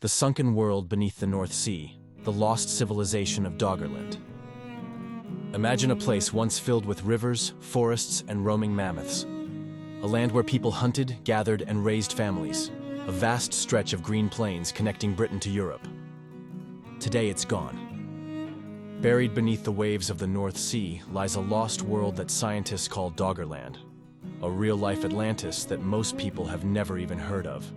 The sunken world beneath the North Sea, the lost civilization of Doggerland. Imagine a place once filled with rivers, forests, and roaming mammoths. A land where people hunted, gathered, and raised families. A vast stretch of green plains connecting Britain to Europe. Today it's gone. Buried beneath the waves of the North Sea lies a lost world that scientists call Doggerland. A real-life Atlantis that most people have never even heard of.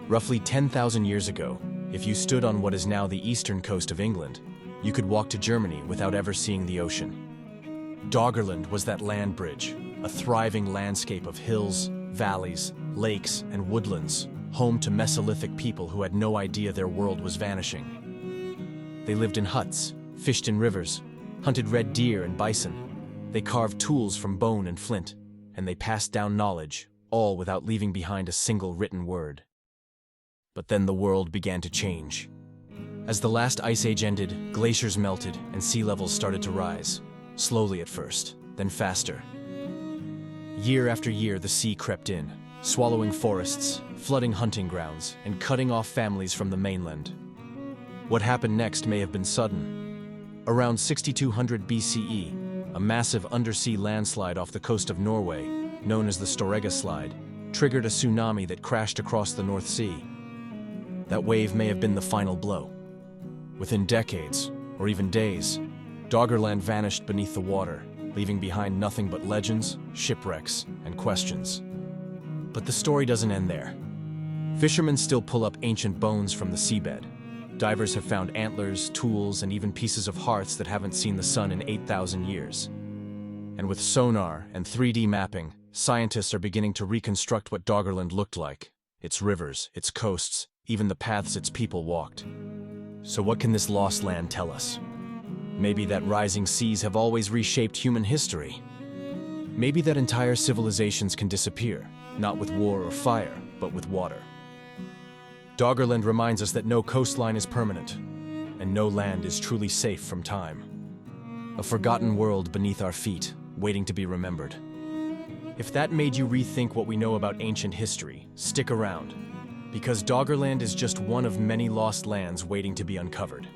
Roughly 10,000 years ago, if you stood on what is now the eastern coast of England, you could walk to Germany without ever seeing the ocean. Doggerland was that land bridge, a thriving landscape of hills, valleys, lakes, and woodlands, home to Mesolithic people who had no idea their world was vanishing. They lived in huts, fished in rivers, hunted red deer and bison. They carved tools from bone and flint, and they passed down knowledge, all without leaving behind a single written word. But then the world began to change. As the last ice age ended, glaciers melted and sea levels started to rise, slowly at first, then faster. Year after year, the sea crept in, swallowing forests, flooding hunting grounds, and cutting off families from the mainland. What happened next may have been sudden. Around 6200 BCE, a massive undersea landslide off the coast of Norway, known as the Storega Slide, triggered a tsunami that crashed across the North Sea. That wave may have been the final blow. Within decades, or even days, Doggerland vanished beneath the water, leaving behind nothing but legends, shipwrecks, and questions. But the story doesn't end there. Fishermen still pull up ancient bones from the seabed. Divers have found antlers, tools, and even pieces of hearths that haven't seen the sun in 8,000 years. And with sonar and 3D mapping, scientists are beginning to reconstruct what Doggerland looked like. Its rivers, its coasts, even the paths its people walked. So what can this lost land tell us? Maybe that rising seas have always reshaped human history. Maybe that entire civilizations can disappear, not with war or fire, but with water. Doggerland reminds us that no coastline is permanent, and no land is truly safe from time. A forgotten world beneath our feet, waiting to be remembered. If that made you rethink what we know about ancient history, stick around, because Doggerland is just one of many lost lands waiting to be uncovered.